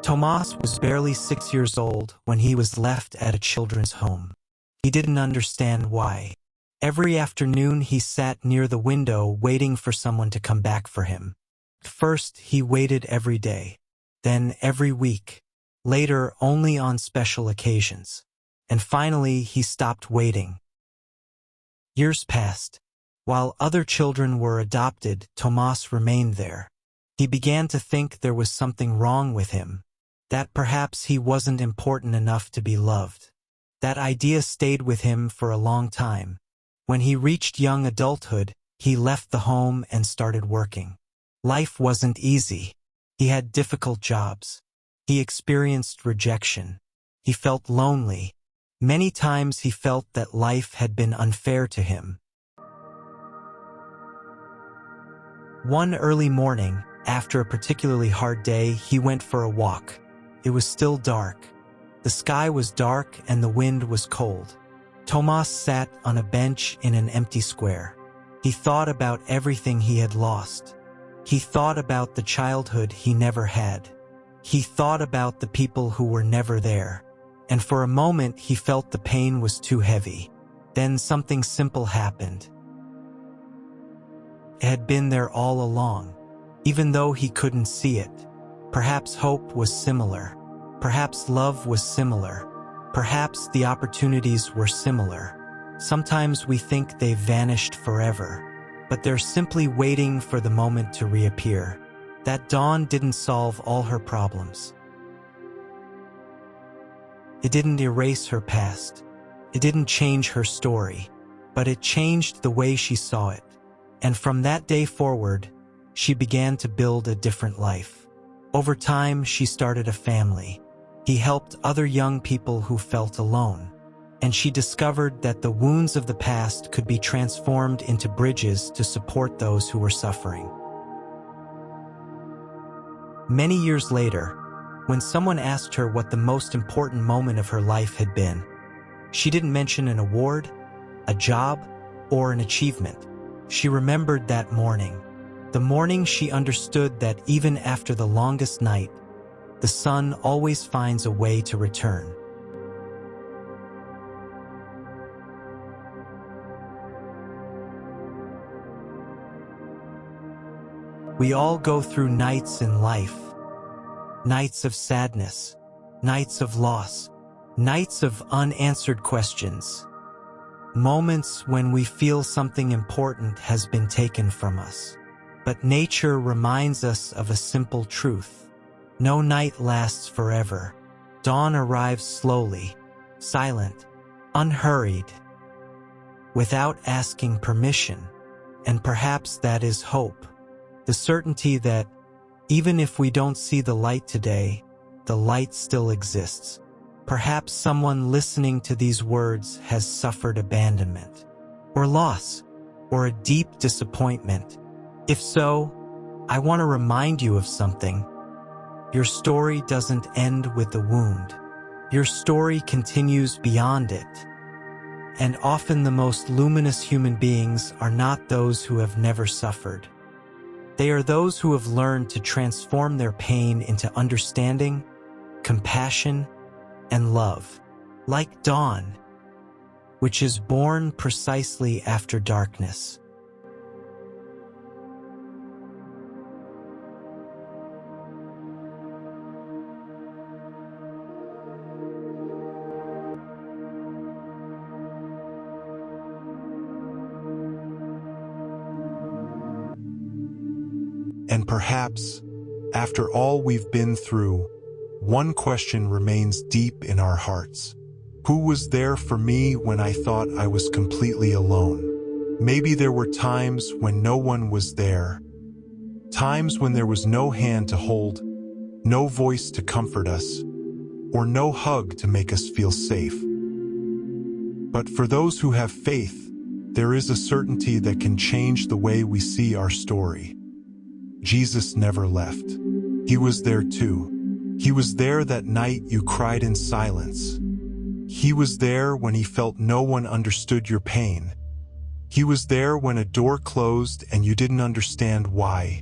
Tomas was barely 6 years old when he was left at a children's home. He didn't understand why. Every afternoon he sat near the window waiting for someone to come back for him. First, he waited every day, then every week, later only on special occasions, and finally he stopped waiting. Years passed. While other children were adopted, Tomas remained there. He began to think there was something wrong with him, that perhaps he wasn't important enough to be loved. That idea stayed with him for a long time. When he reached young adulthood, he left the home and started working. Life wasn't easy. He had difficult jobs. He experienced rejection. He felt lonely. Many times he felt that life had been unfair to him. One early morning, after a particularly hard day, he went for a walk. It was still dark. The sky was dark and the wind was cold. Tomas sat on a bench in an empty square. He thought about everything he had lost. He thought about the childhood he never had. He thought about the people who were never there. And for a moment he felt the pain was too heavy. Then something simple happened. It had been there all along, even though he couldn't see it. Perhaps hope was similar. Perhaps love was similar. Perhaps the opportunities were similar. Sometimes we think they've vanished forever, but they're simply waiting for the moment to reappear. That dawn didn't solve all her problems. It didn't erase her past. It didn't change her story, but it changed the way she saw it. And from that day forward, she began to build a different life. Over time, she started a family. He helped other young people who felt alone. And she discovered that the wounds of the past could be transformed into bridges to support those who were suffering. Many years later, when someone asked her what the most important moment of her life had been, she didn't mention an award, a job, or an achievement. She remembered that morning, the morning she understood that even after the longest night, the sun always finds a way to return. We all go through nights in life. Nights of sadness, nights of loss, nights of unanswered questions. Moments when we feel something important has been taken from us. But nature reminds us of a simple truth. No night lasts forever. Dawn arrives slowly, silent, unhurried, without asking permission. And perhaps that is hope. The certainty that even if we don't see the light today, the light still exists. Perhaps someone listening to these words has suffered abandonment, or loss, or a deep disappointment. If so, I want to remind you of something. Your story doesn't end with the wound. Your story continues beyond it. And often the most luminous human beings are not those who have never suffered. They are those who have learned to transform their pain into understanding, compassion, and love, like dawn, which is born precisely after darkness. And perhaps, after all we've been through, one question remains deep in our hearts. Who was there for me when I thought I was completely alone? Maybe there were times when no one was there. Times when there was no hand to hold, no voice to comfort us, or no hug to make us feel safe. But for those who have faith, there is a certainty that can change the way we see our story. Jesus never left. He was there too. He was there that night you cried in silence. He was there when he felt no one understood your pain. He was there when a door closed and you didn't understand why.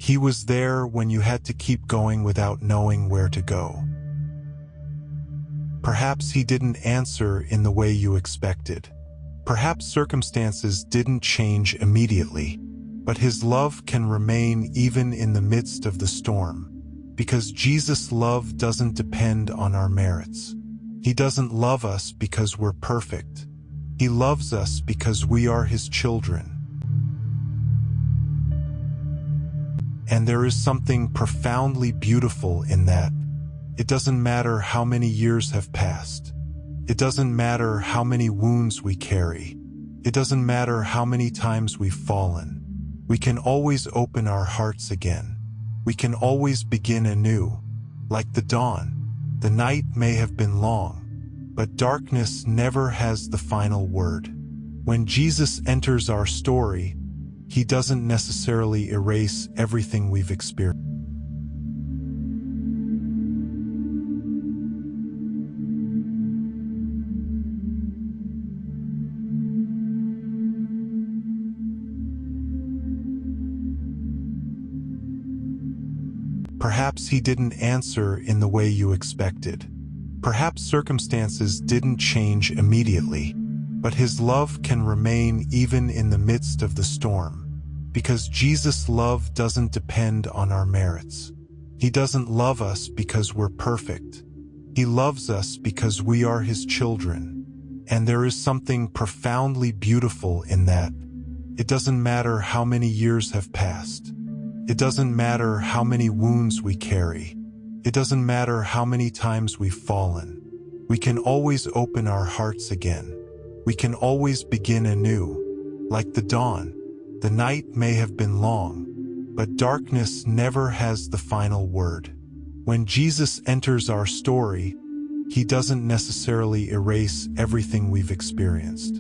He was there when you had to keep going without knowing where to go. Perhaps he didn't answer in the way you expected. Perhaps circumstances didn't change immediately, but his love can remain even in the midst of the storm, because Jesus' love doesn't depend on our merits. He doesn't love us because we're perfect. He loves us because we are his children. And there is something profoundly beautiful in that. It doesn't matter how many years have passed. It doesn't matter how many wounds we carry. It doesn't matter how many times we've fallen. We can always open our hearts again. We can always begin anew. Like the dawn, the night may have been long, but darkness never has the final word. When Jesus enters our story, he doesn't necessarily erase everything we've experienced. Perhaps he didn't answer in the way you expected. Perhaps circumstances didn't change immediately, but his love can remain even in the midst of the storm, because Jesus' love doesn't depend on our merits. He doesn't love us because we're perfect. He loves us because we are his children. And there is something profoundly beautiful in that. It doesn't matter how many years have passed. It doesn't matter how many wounds we carry. It doesn't matter how many times we've fallen. We can always open our hearts again. We can always begin anew. Like the dawn, the night may have been long, but darkness never has the final word. When Jesus enters our story, he doesn't necessarily erase everything we've experienced,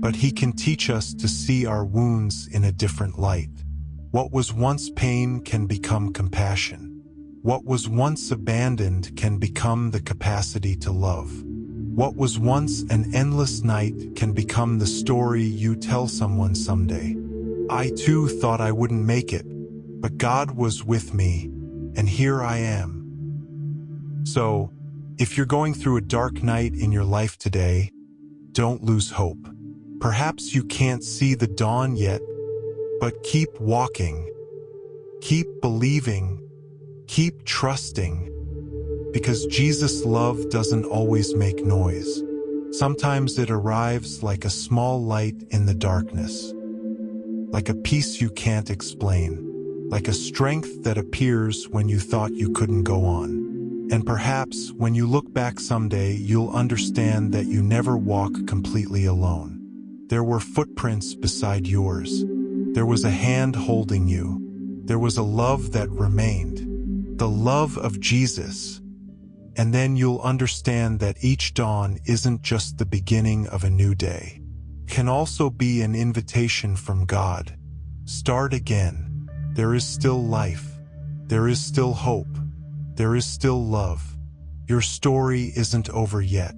but he can teach us to see our wounds in a different light. What was once pain can become compassion. What was once abandoned can become the capacity to love. What was once an endless night can become the story you tell someone someday. I too thought I wouldn't make it, but God was with me, and here I am. So, if you're going through a dark night in your life today, don't lose hope. Perhaps you can't see the dawn yet, but keep walking, keep believing, keep trusting, because Jesus' love doesn't always make noise. Sometimes it arrives like a small light in the darkness, like a peace you can't explain, like a strength that appears when you thought you couldn't go on. And perhaps when you look back someday, you'll understand that you never walk completely alone. There were footprints beside yours. There was a hand holding you. There was a love that remained, the love of Jesus. And then you'll understand that each dawn isn't just the beginning of a new day. It can also be an invitation from God. Start again. There is still life. There is still hope. There is still love. Your story isn't over yet.